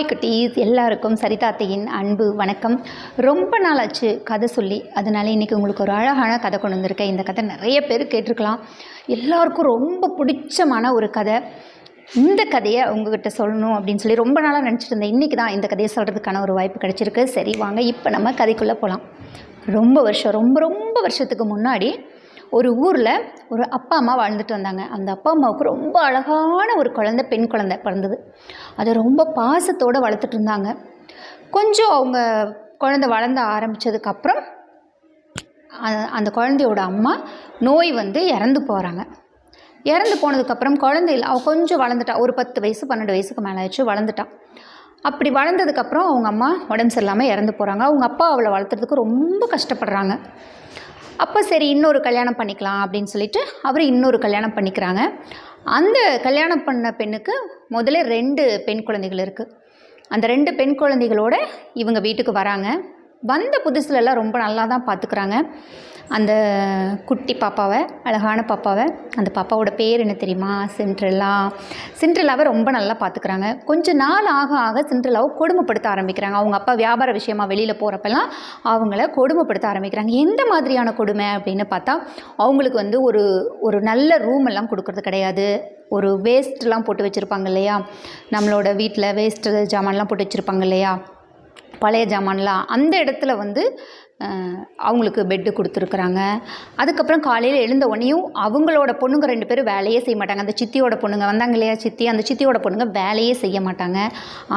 Hi குட்டீஸ், எல்லாருக்கும் சரிதா அத்தையின் அன்பு வணக்கம். ரொம்ப நாள் ஆச்சு கதை சொல்லி, அதனால இன்றைக்கி உங்களுக்கு ஒரு அழகான கதை கொண்டு வந்திருக்கேன். இந்த கதை நிறைய பேர் கேட்டிருக்கலாம், எல்லாருக்கும் ரொம்ப பிடிச்சமான ஒரு கதை. இந்த கதையை உங்ககிட்ட சொல்லணும் அப்படின்னு சொல்லி ரொம்ப நாளாக நினச்சிட்டு இருந்தேன். இன்றைக்கி தான் இந்த கதையை சொல்கிறதுக்கான ஒரு வாய்ப்பு கிடச்சிருக்கு. சரி வாங்க, இப்போ நம்ம கதைக்குள்ளே போகலாம். ரொம்ப வருஷத்துக்கு முன்னாடி ஒரு ஊரில் ஒரு அப்பா அம்மா வாழ்ந்துட்டு வந்தாங்க. அந்த அப்பா அம்மாவுக்கு ரொம்ப அழகான ஒரு குழந்தை, பெண் குழந்தை பிறந்தது. அதை ரொம்ப பாசத்தோடு வளர்த்துட்டு இருந்தாங்க. கொஞ்சம் அவங்க குழந்தை வளர்ந்த ஆரம்பித்ததுக்கப்புறம் அந்த குழந்தையோட அம்மா நோய் வந்து இறந்து போகிறாங்க. இறந்து போனதுக்கப்புறம் குழந்தையில் அவள் கொஞ்சம் வளர்ந்துட்டா, ஒரு 10 வயசு 12 வயசுக்கு மேலே ஆயிடுச்சு, வளர்ந்துட்டான். அப்படி வளர்ந்ததுக்கப்புறம் அவங்க அம்மா உடம்பு சரியில்லாமல் இறந்து போகிறாங்க. அவங்க அப்பா அவளை வளர்த்துறதுக்கு ரொம்ப கஷ்டப்படுறாங்க. அப்போ சரி இன்னொரு கல்யாணம் பண்ணிக்கலாம் அப்படின்னு சொல்லிட்டு அவர் இன்னொரு கல்யாணம் பண்ணிக்கிறாங்க. அந்த கல்யாணம் பண்ண பெண்ணுக்கு முதல்ல 2 பெண் குழந்தைகள் இருக்குது. அந்த 2 பெண் குழந்தைகளோடு இவங்க வீட்டுக்கு வராங்க. வந்த புதுசுலெல்லாம் ரொம்ப நல்லா தான் பார்த்துக்குறாங்க அந்த குட்டி பாப்பாவை, அழகான பாப்பாவை. அந்த பாப்பாவோட பேர் என்ன தெரியுமா? சிண்ட்ரெல்லாவை ரொம்ப நல்லா பார்த்துக்குறாங்க. கொஞ்சம் நாள் ஆக சிண்ட்ரெல்லாவை கொடுமைப்படுத்த ஆரம்பிக்கிறாங்க. அவங்க அப்பா வியாபார விஷயமாக வெளியில் போகிறப்பெல்லாம் அவங்கள கொடுமைப்படுத்த ஆரம்பிக்கிறாங்க. எந்த மாதிரியான கொடுமை அப்படின்னு பார்த்தா, அவங்களுக்கு வந்து ஒரு நல்ல ரூம் எல்லாம் கொடுக்கறது கிடையாது. ஒரு வேஸ்ட்லாம் போட்டு வச்சுருப்பாங்க இல்லையா, நம்மளோட வீட்டில் வேஸ்ட்டு ஜாமான்லாம் போட்டு வச்சுருப்பாங்க இல்லையா, பழைய ஜாமான்லாம், அந்த இடத்துல வந்து அவங்களுக்கு பெட்டு கொடுத்துருக்குறாங்க. அதுக்கப்புறம் காலையில் எழுந்த உடனேயும் அவங்களோட பொண்ணுங்க 2 பேரும் வேலையே செய்ய மாட்டாங்க. அந்த சித்தியோட பொண்ணுங்க வந்தாங்க இல்லையா, அந்த சித்தியோட பொண்ணுங்க வேலையே செய்ய மாட்டாங்க.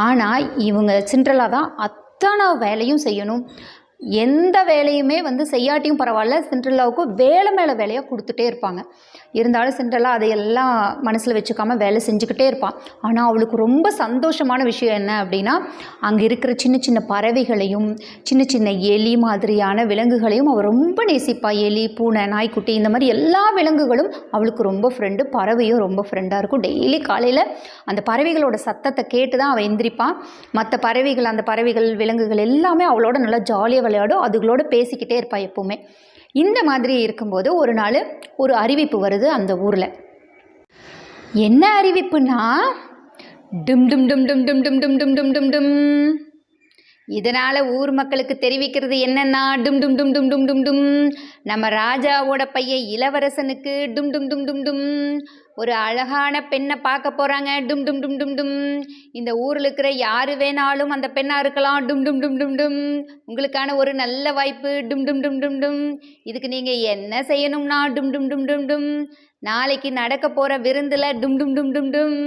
ஆனால் இவங்க சிண்ட்ரெல்லா தான் அத்தனை வேலையும் செய்யணும். எந்த வேலையுமே வந்து செய்யாட்டியும் பரவாயில்ல, சிண்ட்ரெல்லாவுக்கு வேலை மேலே வேலையாக கொடுத்துட்டே இருப்பாங்க. இருந்தாலும் சிண்ட்ரெல்லா அதையெல்லாம் மனசில் வச்சுக்காமல் வேலை செஞ்சுக்கிட்டே இருப்பான். ஆனால் அவளுக்கு ரொம்ப சந்தோஷமான விஷயம் என்ன அப்படின்னா, அங்கே இருக்கிற சின்ன பறவைகளையும் சின்ன எலி மாதிரியான விலங்குகளையும் அவள் ரொம்ப நேசிப்பா. எலி, பூனை, நாய்க்குட்டி, இந்த மாதிரி எல்லா விலங்குகளும் அவளுக்கு ரொம்ப ஃப்ரெண்டு. பறவையும் ரொம்ப ஃப்ரெண்டாக இருக்கும். டெய்லி காலையில் அந்த பறவைகளோட சத்தத்தை கேட்டு தான் அவள் எந்திரிப்பான். மற்ற பறவைகள், அந்த பறவைகள், விலங்குகள் எல்லாமே அவளோட நல்லா ஜாலியாக விளையாடும். அதுகளோடு பேசிக்கிட்டே இருப்பாள் எப்போவுமே. இந்த மாதிரி இருக்கும்போது ஒரு நாள் ஒரு அறிவிப்பு வருது அந்த ஊரில். என்ன அறிவிப்புனா, டும் டும் டும் டும் டும் டும் டும் டும் டும் டும் டும். இதனால் ஊர் மக்களுக்கு தெரிவிக்கிறது என்னன்னா, டும் டும் டும் டும் டும் டும் டும், நம்ம ராஜாவோட பையன் இளவரசனுக்கு டும் டும் டும் டும் டும் ஒரு அழகான பெண்ணை பார்க்க போகிறாங்க. டும் டும் டும் டும் டும். இந்த ஊரில் இருக்கிற யார் வேணாலும் அந்த பெண்ணாக இருக்கலாம். டும் டும் டும் டும் டும். உங்களுக்கான ஒரு நல்ல வாய்ப்பு. டும் டும் டும் டும் டும். இதுக்கு நீங்கள் என்ன செய்யணும்னா, டும் டும் டும் டும் டும், நாளைக்கு நடக்க போகிற விருந்தில் டும் டும் டும் டும் டும்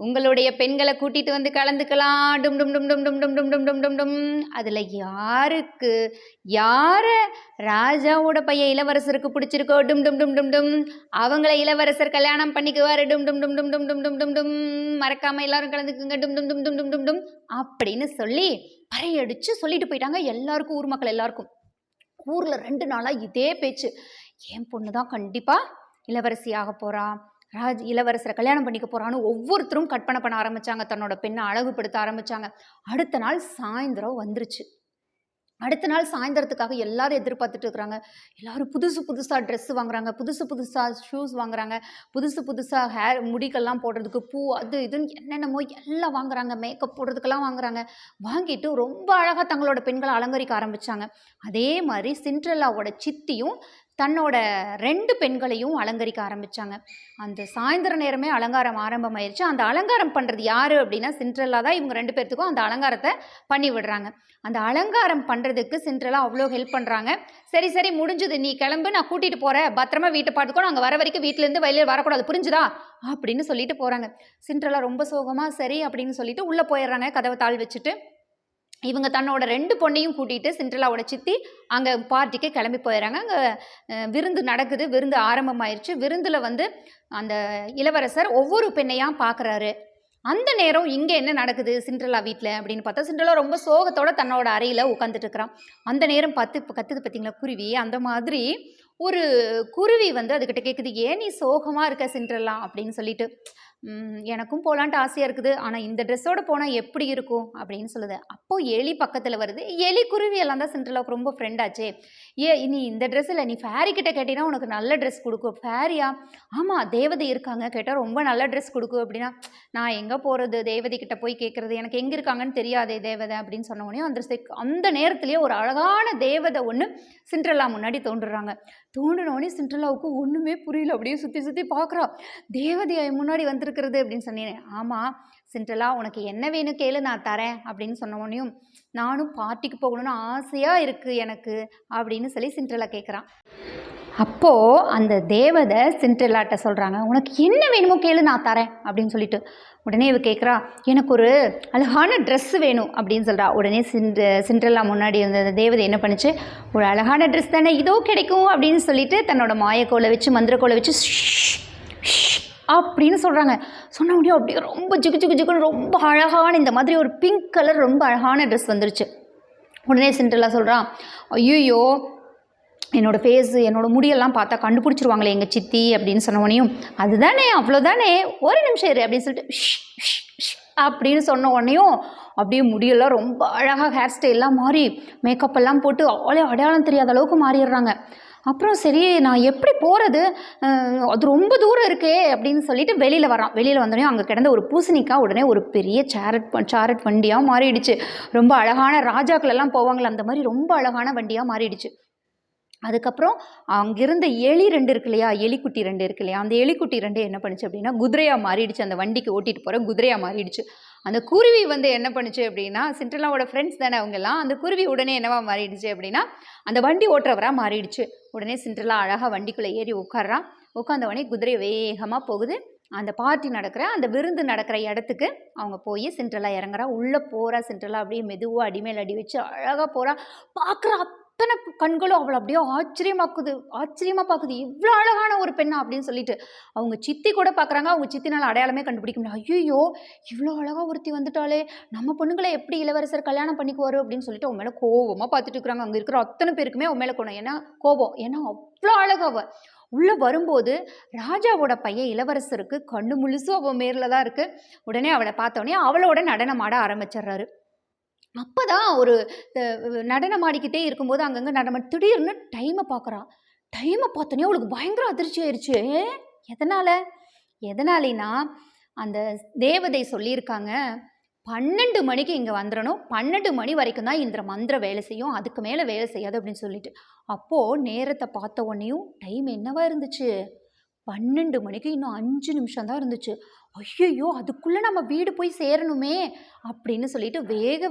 உங்களுடைய பெண்களை கூட்டிகிட்டு வந்து கலந்துக்கலாம். டும் டும் டும் டும் டும் டும் டும் டும் டும் டும் டும். அதில் யாரை ராஜாவோட பையன் இளவரசருக்கு பிடிச்சிருக்கோ, டும் டும் டும் டும் டும், அவங்கள இளவரசர் கல்யாணம் பண்ணிக்குவார். டும் டும் டும் டும் டும் டும் டும் டும் டும். மறக்காமல் எல்லாரும் கலந்துக்குங்க. டும் டும் டும் டும் டும் டும் டும் அப்படின்னு சொல்லி பறையடிச்சு சொல்லிட்டு போயிட்டாங்க எல்லாருக்கும், ஊர் மக்கள் எல்லாருக்கும். ஊரில் 2 நாளாக இதே பேச்சு. என் பொண்ணு தான் கண்டிப்பாக இளவரசியாக போகிறா, இளவரசரை கல்யாணம் பண்ணிக்க போகிறான்னு ஒவ்வொருத்தரும் கற்பனை பண்ண ஆரம்பித்தாங்க. தன்னோட பெண்ணை அழகுபடுத்த ஆரம்பித்தாங்க. அடுத்த நாள் சாயந்தரம் வந்துருச்சு. அடுத்த நாள் சாயந்தரத்துக்காக எல்லாரும் எதிர்பார்த்துட்டு இருக்கிறாங்க. எல்லாரும் புதுசாக ட்ரெஸ்ஸு வாங்குறாங்க, புதுசாக ஷூஸ் வாங்குறாங்க, புதுசாக முடிக்கெல்லாம் போடுறதுக்கு பூ, அது இதுன்னு என்னென்னமோ எல்லாம் வாங்குறாங்க. மேக்கப் போடுறதுக்கெல்லாம் வாங்குறாங்க. வாங்கிட்டு ரொம்ப அழகாக தங்களோட பெண்களை அலங்கரிக்க ஆரம்பித்தாங்க. அதே மாதிரி சிண்ட்ரெல்லாவோட சித்தியும் தன்னோட 2 பெண்களையும் அலங்கரிக்க ஆரம்பித்தாங்க. அந்த சாயந்தர நேரமே அலங்காரம் ஆரம்பமாயிருச்சு. அந்த அலங்காரம் பண்ணுறது யார் அப்படின்னா, சிண்ட்ரெல்லா தான். இவங்க 2 பேர்த்துக்கும் அந்த அலங்காரத்தை பண்ணி விடுறாங்க. அந்த அலங்காரம் பண்ணுறதுக்கு சிண்ட்ரெல்லா அவ்வளோ ஹெல்ப் பண்ணுறாங்க. சரி முடிஞ்சது, நீ கிளம்பு, நான் கூட்டிகிட்டு போகிறேன், பத்திரமா வீட்டை பார்த்துக்கோ, நாங்கள் வர வரைக்கும் வீட்டிலேருந்து வெளியே வரக்கூடாது, புரிஞ்சுதா அப்படின்னு சொல்லிட்டு போகிறாங்க. சிண்ட்ரெல்லா ரொம்ப சோகமாக சரி அப்படின்னு சொல்லிட்டு உள்ளே போயிடுறாங்க, கதவை தாள் வச்சுட்டு. இவங்க தன்னோட 2 பொண்ணையும் கூட்டிகிட்டு சிண்ட்ரெல்லாவோட சித்தி அங்கே பார்ட்டிக்கு கிளம்பி போயிடறாங்க. அங்கே விருந்து நடக்குது, விருந்து ஆரம்பமாயிருச்சு. விருந்தில் வந்து அந்த இளவரசர் ஒவ்வொரு பெண்ணையாக பார்க்குறாரு. அந்த நேரம் இங்கே என்ன நடக்குது சிண்ட்ரெல்லா வீட்டில் அப்படின்னு பார்த்தா, சிண்ட்ரெல்லா ரொம்ப சோகத்தோடு தன்னோட அறையில் உட்காந்துட்டு இருக்கிறான். அந்த நேரம் பார்த்து, இப்போ கற்றுது பார்த்தீங்களா குருவி, அந்த மாதிரி ஒரு குருவி வந்து அதுக்கிட்ட கேட்குது, ஏன் நீ சோகமாக இருக்க சிண்ட்ரெல்லா அப்படின்னு சொல்லிட்டு. எனக்கும் போகலான்ட்டு ஆசையாக இருக்குது. ஆனால் இந்த ட்ரெஸ்ஸோட போனால் எப்படி இருக்கும் அப்படின்னு சொல்லுது. அப்போது எலி பக்கத்தில் வருது. எலி குருவி எல்லாம் தான் சிண்ட்ரெல்லாவுக்கு ரொம்ப ஃப்ரெண்டாச்சே. நீ இந்த ட்ரெஸ்ஸில் நீ ஃபேரி கிட்ட கேட்டீங்கன்னா உனக்கு நல்ல ட்ரெஸ் கொடுக்கும். ஃபேரியா? ஆமாம், தேவதை இருக்காங்க, கேட்டால் ரொம்ப நல்ல ட்ரெஸ் கொடுக்கும் அப்படின்னா, நான் எங்கே போகிறது, தேவதை கிட்ட போய் கேட்குறது, எனக்கு எங்கே இருக்காங்கன்னு தெரியாதே தேவதை அப்படின்னு சொன்ன உடனே அந்த நேரத்துலேயே ஒரு அழகான தேவதை ஒன்று சிண்ட்ரெல்லா முன்னாடி தோன்றினோடனே சிண்ட்ரெல்லாவுக்கு ஒன்றுமே புரியல. அப்படியே சுற்றி சுற்றி பார்க்குறா. தேவதையை முன்னாடி வந்திருக்கிறது அப்படின்னு சொன்னேன். ஆமாம் சிண்ட்ரெல்லா, உனக்கு என்ன வேணும் கேளு, நான் தரேன் அப்படின்னு சொன்ன உடனேயும், நானும் பார்ட்டிக்கு போகணுன்னு ஆசையாக இருக்குது எனக்கு அப்படின்னு சொல்லி சிண்ட்ரெல்லா கேட்குறான். அப்போது அந்த தேவதை சிண்ட்ரெல்லாட்ட சொல்கிறாங்க, உனக்கு என்ன வேணுமோ கேளு, நான் தரேன் அப்படின்னு சொல்லிட்டு. உடனே இவ கேட்குறா, எனக்கு ஒரு அழகான ட்ரெஸ்ஸு வேணும் அப்படின்னு சொல்கிறா. உடனே சிண்ட்ரெல்லா முன்னாடி இருந்த தேவதை என்ன பண்ணுச்சு, ஒரு அழகான ட்ரெஸ் தானே, இதோ கிடைக்கும் அப்படின்னு சொல்லிட்டு தன்னோட மாயக்கோலை வச்சு மந்திரக்கோலை வச்சு அப்படின்னு சொல்கிறாங்க. சொன்ன முடியும் அப்படியே ரொம்ப ஜிகு ஜிகு ஜிகுன்னு ரொம்ப அழகான இந்த மாதிரி ஒரு பிங்க் கலர் ரொம்ப அழகான ட்ரெஸ் வந்துருச்சு. உடனே சிண்ட்ரெல்லா சொல்கிறான், ஐயோ என்னோடய ஃபேஸு என்னோடய முடியெல்லாம் பார்த்தா கண்டுபிடிச்சிருவாங்களே எங்கள் சித்தி அப்படின்னு சொன்னவனையும், அதுதானே அவ்வளோதானே ஒரு நிமிஷம் இரு அப்படின்னு சொல்லிட்டு அப்படின்னு சொன்ன உடனேயும் அப்படியே முடியெல்லாம் ரொம்ப அழகாக ஹேர் ஸ்டைல்லாம் மாறி மேக்கப் எல்லாம் போட்டு அவளே அடையாளம் தெரியாத அளவுக்கு மாறிடுறாங்க. அப்புறம் சரி நான் எப்படி போகிறது, அது ரொம்ப தூரம் இருக்கே அப்படின்னு சொல்லிட்டு வெளியில் வரான். வெளியில் வந்தோடனே அங்கே கிடந்த ஒரு பூசணிக்காய் உடனே ஒரு பெரிய சேரட் வண்டியாக மாறிடுச்சு. ரொம்ப அழகான ராஜாக்களெல்லாம் போவாங்களே அந்த மாதிரி ரொம்ப அழகான வண்டியாக மாறிடுச்சு. அதுக்கப்புறம் அங்கிருந்த எலி 2 இருக்கு இல்லையா, எலிக்குட்டி 2 இருக்கு இல்லையா, அந்த எலிக்குட்டி 2 என்ன பண்ணுச்சு அப்படின்னா குதிரையாக மாறிடுச்சு. அந்த வண்டிக்கு ஓட்டிகிட்டு போகிற குதிரையாக மாறிடுச்சு. அந்த குருவி என்ன பண்ணுச்சு அப்படின்னா, சிண்ட்ரெல்லாவோட ஃப்ரெண்ட்ஸ் தானே அவங்கெல்லாம், அந்த குருவி உடனே என்னவா மாறிடுச்சு அப்படின்னா அந்த வண்டி ஓட்டுறவராக மாறிடுச்சு. உடனே சிண்ட்ரெல்லா அழகாக வண்டிக்குள்ளே ஏறி உட்கார்றான். உட்காந்த உடனே குதிரை வேகமாக போகுது. அந்த பார்ட்டி நடக்கிற அந்த விருந்து நடக்கிற இடத்துக்கு அவங்க போய் சிண்ட்ரெல்லா இறங்குறா. உள்ளே போகிறா சிண்ட்ரெல்லா, அப்படியே மெதுவாக அடிமேல் அடி வச்சு அழகாக போகிறா. பார்க்குற அத்தனை கண்களும் அவளை அப்படியே ஆச்சரியமாக பார்க்குது. இவ்வளோ அழகான ஒரு பெண்ணா அப்படின்னு சொல்லிட்டு அவங்க சித்தி கூட பார்க்குறாங்க. அவங்க சித்தினால் அடையாளமே கண்டுபிடிக்க முடியல. ஐயோ இவ்வளோ அழகாக ஒருத்தி வந்துட்டாலே, நம்ம பொண்ணுங்களை எப்படி இளவரசர் கல்யாணம் பண்ணிக்குவாரு அப்படின்னு சொல்லிட்டு அவங்க மேலே கோபமாக பார்த்துட்டு இருக்கிறாங்க. அங்கே இருக்கிற அத்தனை பேருக்குமே அவன் மேலே கோபம். ஏன்னா அவ்வளோ அழகாக உள்ளே வரும்போது ராஜாவோட பையன் இளவரசருக்கு கண்ணு முழுசும் அவன் மேரில் தான் இருக்குது. உடனே அவளை பார்த்தோடனே அவளோட நடனம் ஆட ஆரம்பிச்சிடுறாரு. அப்போ தான் ஒரு நடனம் ஆடிக்கிட்டே இருக்கும்போது அங்கங்கே திடீர்னு டைமை பார்த்தோன்னே அவளுக்கு பயங்கர அதிர்ச்சி ஆயிடுச்சு. எதனாலேனா அந்த தேவதை சொல்லியிருக்காங்க, 12 மணிக்கு இங்கே வந்துடணும், 12 மணி வரைக்கும் தான் இந்த மந்திரம் வேலை செய்யும், அதுக்கு மேலே வேலை செய்யாது அப்படின்னு சொல்லிட்டு. அப்போது நேரத்தை பார்த்த உடனேயும் டைம் என்னவா இருந்துச்சு, 12 மணிக்கு இன்னும் 5 நிமிஷம் தான் இருந்துச்சு. ஐயையோ அதுக்குள்ளே நம்ம வீடு போய் சேரணுமே அப்படின்னு சொல்லிட்டு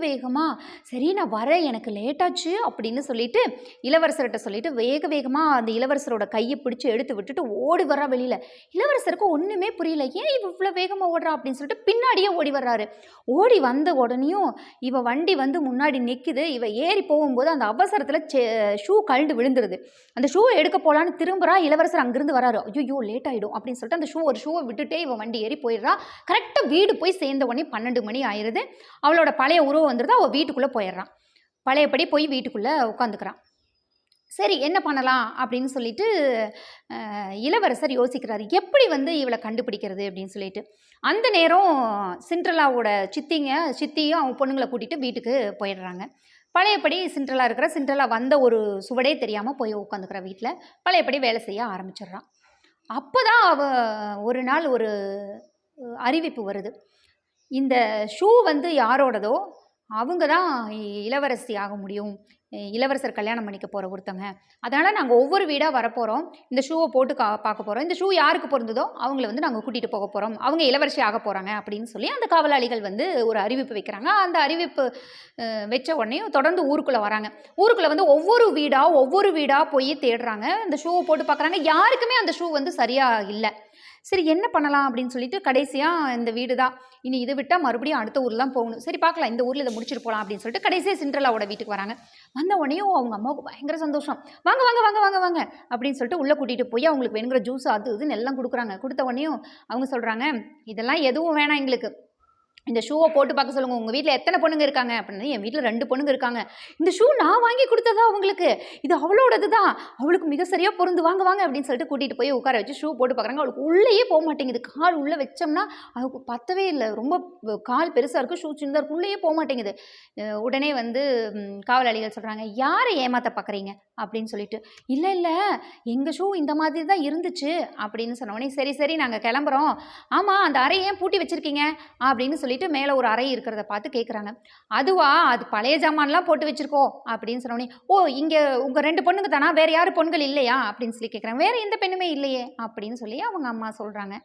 வேகமாக சரி நான் வரேன், எனக்கு லேட்டாச்சு அப்படின்னு சொல்லிட்டு இளவரசர்கிட்ட சொல்லிட்டு வேகமாக அந்த இளவரசரோட கையை பிடிச்சி எடுத்து விட்டுட்டு ஓடி வர்றா வெளியில். இளவரசருக்கு ஒன்றுமே புரியல, ஏன் இவ்வளோ வேகமாக ஓடுறா அப்படின்னு சொல்லிட்டு பின்னாடியே ஓடி வர்றாரு. ஓடி வந்த உடனேயும் இவ வண்டி முன்னாடி நிற்குது. இவ ஏறி போகும்போது அந்த அவசரத்தில் ஷூ கழண்டு விழுந்துருது. அந்த ஷூவை எடுக்க போகலான்னு திரும்புகிறா. இளவரசர் அங்கேருந்து வராரு. ஐயோ லேட் ஆகிடும் அப்படின்னு சொல்லிட்டு அந்த ஒரு ஷூவை விட்டுட்டே இவன் வண்டி ஏறி போயிடுறா. கரெக்டாக வீடு போய் சேர்ந்த உடனே 12 மணி ஆயிடுது. அவளோட பழைய உறவு வந்துடுது. அவள் வீட்டுக்குள்ளே போயிடுறான். பழையபடி போய் வீட்டுக்குள்ளே உட்காந்துக்கிறான். சரி என்ன பண்ணலாம் அப்படின்னு சொல்லிட்டு இளவரசர் யோசிக்கிறாரு, எப்படி இவளை கண்டுபிடிக்கிறது அப்படின்னு சொல்லிட்டு. அந்த நேரம் சிண்ட்ரெல்லாவோட சித்தியும் அவங்க பொண்ணுங்களை கூட்டிகிட்டு வீட்டுக்கு போயிடுறாங்க. பழையபடி சிண்ட்ரெல்லா வந்த ஒரு சுவடே தெரியாமல் போய் உட்காந்துக்கிற வீட்டில் பழையபடி வேலை செய்ய ஆரம்பிச்சிடுறான். அப்போ தான் ஒரு நாள் ஒரு அறிவிப்பு வருது. இந்த ஷூ யாரோடதோ அவங்க தான் இளவரசி ஆக முடியும், இளவரசர் கல்யாணம் பண்ணிக்க போகிற ஒருத்தங்க. அதனால் நாங்கள் ஒவ்வொரு வீடாக வரப்போகிறோம், இந்த ஷூவை போட்டு பார்க்க போகிறோம், இந்த ஷூ யாருக்கு பொருந்ததோ அவங்கள நாங்கள் கூட்டிகிட்டு போக போகிறோம், அவங்க இளவரசி ஆக போகிறாங்க அப்படின்னு சொல்லி அந்த காவலாளிகள் ஒரு அறிவிப்பு வைக்கிறாங்க. அந்த அறிவிப்பு வச்ச உடனே தொடர்ந்து ஊருக்குள்ளே வராங்க. ஊருக்குள்ளே ஒவ்வொரு வீடாக போய் தேடுறாங்க. அந்த ஷூவை போட்டு பார்க்குறாங்க. யாருக்குமே அந்த ஷூ சரியாக இல்லை. சரி என்ன பண்ணலாம் அப்படின்னு சொல்லிட்டு கடைசியாக இந்த வீடு தான், இனி இதை விட்டால் மறுபடியும் அடுத்த ஊரில் தான் போகணும், சரி பார்க்கலாம் இந்த ஊரில் இதை முடிச்சுட்டு போகலாம் அப்படின்னு சொல்லிட்டு கடைசியாக சிண்ட்ரெல்லாவோட வீட்டுக்கு வராங்க. வந்த உடனேயும் அவங்க அம்மாவுக்கு பயங்கர சந்தோஷம். வாங்க வாங்க வாங்க வாங்க வாங்க அப்படின்னு சொல்லிட்டு உள்ளே கூட்டிகிட்டு போய் அவங்களுக்கு வேணுங்கிற ஜூஸ் அது இதுன்னு எல்லாம் கொடுக்குறாங்க. கொடுத்த உடனேயும் அவங்க சொல்கிறாங்க, இதெல்லாம் எதுவும் வேணாம் எங்களுக்கு, இந்த ஷூவை போட்டு பார்க்க சொல்லுங்கள், உங்கள் வீட்டில் எத்தனை பொண்ணுங்க இருக்காங்க அப்படின்னா, என் வீட்டில் 2 பொண்ணுங்க இருக்காங்க, இந்த ஷூ நான் வாங்கி கொடுத்ததா அவங்களுக்கு, இது அவளோடது தான், அவளுக்கு மிக சரியாக பொருந்து, வாங்க வாங்க அப்படின்னு சொல்லிட்டு கூட்டிகிட்டு போய் உட்கார வச்சு ஷூ போட்டு பார்க்குறாங்க. அவளுக்கு உள்ளேயே போக மாட்டேங்குது. கால் உள்ளே வச்சோம்னா அவளுக்கு பத்தவே இல்லை, ரொம்ப கால் பெருசாக இருக்குது, ஷூ சின்னதாக இருக்கு, உள்ளேயே போக மாட்டேங்குது. உடனே வந்து காவலாளிகள் சொல்கிறாங்க, யாரை ஏமாற்ற பார்க்குறீங்க அப்படின்னு சொல்லிட்டு. இல்லை இல்லை, எங்கள் ஷூ இந்த மாதிரி தான் இருந்துச்சு அப்படின்னு சொன்னோடனே, சரி சரி நாங்கள் கிளம்புறோம், ஆமாம் அந்த அறையை ஏன் பூட்டி வச்சுருக்கீங்க அப்படின்னு சொல்லிட்டு மேலே ஒரு அறை இருக்கிறத பார்த்து கேட்குறாங்க. அதுவா, அது பழைய ஜாமான்லாம் போட்டு வச்சுருக்கோம் அப்படின்னு சொன்னோடனே, ஓ இங்கே உங்கள் 2 பொண்ணுங்க தானா, வேறு யாரும் பொண்ணுகள் இல்லையா அப்படின்னு சொல்லி கேட்குறாங்க. வேறு எந்த பெண்ணுமே இல்லையே அப்படின்னு சொல்லி அவங்க அம்மா சொல்கிறாங்க.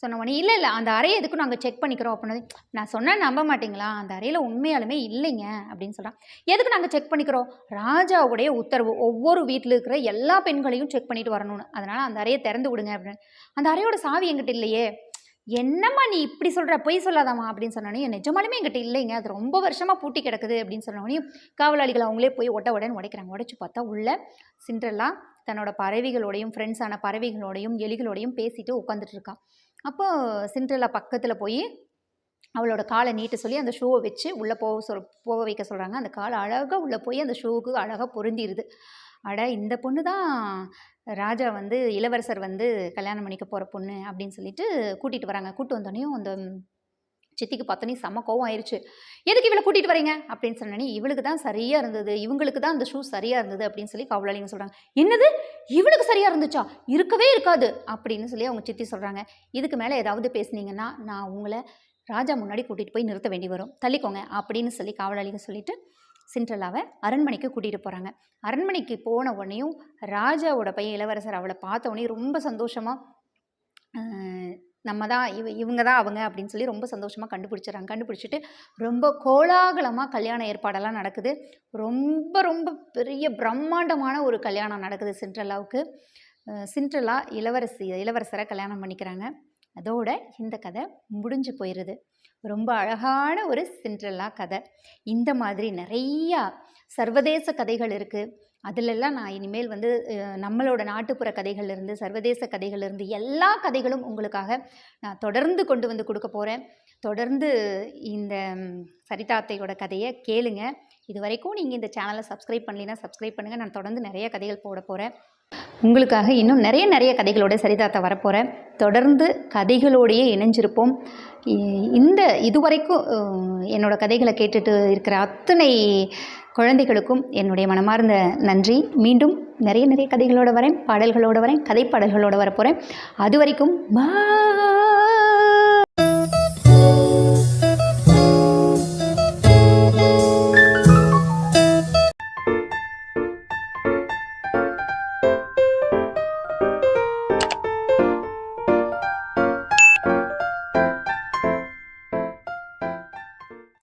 சொன்ன உடனே, இல்லை இல்லை அந்த அறையை எதுக்கும் நாங்கள் செக் பண்ணிக்கிறோம் அப்படின்னது. நான் சொன்னால் நம்ப மாட்டிங்களா, அந்த அறையில் உண்மையாலுமே இல்லைங்க அப்படின்னு சொல்கிறான். எதுக்கு நாங்கள் செக் பண்ணிக்கிறோம், ராஜாவுடைய உத்தரவு ஒவ்வொரு வீட்டில் இருக்கிற எல்லா பெண்களையும் செக் பண்ணிட்டு வரணும்னு, அதனால் அந்த அறையை திறந்து விடுங்க அப்படின்னு. அந்த அறையோட சாவி எங்கிட்ட இல்லையே. என்னம்மா நீ இப்படி சொல்கிற, பொய் சொல்லாதாம்மா அப்படின்னு சொன்னோடனே, நிஜமாலுமே எங்கிட்ட இல்லைங்க, அது ரொம்ப வருஷமாக பூட்டி கிடக்குது அப்படின்னு சொன்னோடனே காவலாளிகள் அவங்களே போய் உடனே உடைக்கிறாங்க. உடைச்சு பார்த்தா உள்ள சிண்ட்ரெல்லா தன்னோட பறவைகளோடையும் ஃப்ரெண்ட்ஸான பறவைகளோடையும் எலிகளோடையும் பேசிட்டு உட்காந்துட்டு இருக்கா. அப்போ சிண்ட்ரெல்லா பக்கத்தில் போய் அவளோட காலை நீட்ட சொல்லி அந்த ஷூவை வச்சு உள்ளே போக வைக்க சொல்கிறாங்க. அந்த காலை அழகாக உள்ளே போய் அந்த ஷூவுக்கு அழகாக பொருந்திடுது. அட இந்த பொண்ணு தான் ராஜா வந்து இளவரசர் வந்து கல்யாணம் பண்ணிக்க போகிற பொண்ணு அப்படின்னு சொல்லிட்டு கூட்டிகிட்டு வராங்க. கூப்பிட்டு வந்தோடனையும் அந்த சித்திக்கு பார்த்தோன்னே செம்ம கோவம் ஆயிடுச்சு. எதுக்கு இவளை கூட்டிகிட்டு வரீங்க அப்படின்னு சொன்னோன்னே, இவளுக்கு தான் சரியாக இருந்தது, இவங்களுக்கு தான் அந்த ஷூ சரியாக இருந்தது அப்படின்னு சொல்லி காவலாளிங்க சொல்கிறாங்க. என்னது, இவளுக்கு சரியாக இருந்துச்சா, இருக்கவே இருக்காது அப்படின்னு சொல்லி அவங்க சித்தி சொல்கிறாங்க. இதுக்கு மேலே ஏதாவது பேசுனீங்கன்னா நான் உங்களை ராஜா முன்னாடி கூட்டிகிட்டு போய் நிறுத்த வேண்டி வரும், தள்ளிக்கோங்க அப்படின்னு சொல்லி காவலாளிங்க சொல்லிட்டு சிண்ட்ரெல்லாவை அரண்மனைக்கு கூட்டிகிட்டு போகிறாங்க. அரண்மனைக்கு போன உடனேயும் ராஜாவோட பையன் இளவரசர் அவளை பார்த்த உடனே ரொம்ப சந்தோஷமாக, நம்ம தான் இவங்க தான் அவங்க அப்படின்னு சொல்லி ரொம்ப சந்தோஷமாக கண்டுபிடிச்சிடறாங்க. கண்டுபிடிச்சிட்டு ரொம்ப கோலாகலமாக கல்யாண ஏற்பாடெல்லாம் நடக்குது. ரொம்ப ரொம்ப பெரிய பிரம்மாண்டமான ஒரு கல்யாணம் நடக்குது சிண்ட்ரெல்லாவுக்கு. சிண்ட்ரெல்லா இளவரசரை கல்யாணம் பண்ணிக்கிறாங்க. அதோட இந்த கதை முடிஞ்சு போயிடுது. ரொம்ப அழகான ஒரு சிண்ட்ரெல்லா கதை. இந்த மாதிரி நிறையா சர்வதேச கதைகள் இருக்குது. அதிலெல்லாம் நான் இனிமேல் வந்து நம்மளோட நாட்டுப்புற கதைகள்லேருந்து சர்வதேச கதைகள்லேருந்து எல்லா கதைகளும் உங்களுக்காக நான் தொடர்ந்து கொண்டு வந்து கொடுக்க போகிறேன். தொடர்ந்து இந்த சரிதா அத்தையோட கதையை கேளுங்க. இது வரைக்கும் நீங்கள் இந்த சேனலை சப்ஸ்கிரைப் பண்ணலைன்னா சப்ஸ்கிரைப் பண்ணுங்கள். நான் தொடர்ந்து நிறைய கதைகள் போட போகிறேன். உங்களுக்காக இன்னும் நிறைய கதைகளோட சரிதாத்தா வரப்போகிறேன். தொடர்ந்து கதைகளோடையே இணைஞ்சிருப்போம். இதுவரைக்கும் என்னோடய கதைகளை கேட்டுட்டு இருக்கிற அத்தனை குழந்தைகளுக்கும் என்னுடைய மனமார்ந்த நன்றி. மீண்டும் நிறைய கதைகளோடு வரேன், பாடல்களோடு வரேன், கதை பாடல்களோடு வரப்போகிறேன். அது வரைக்கும் பாய்.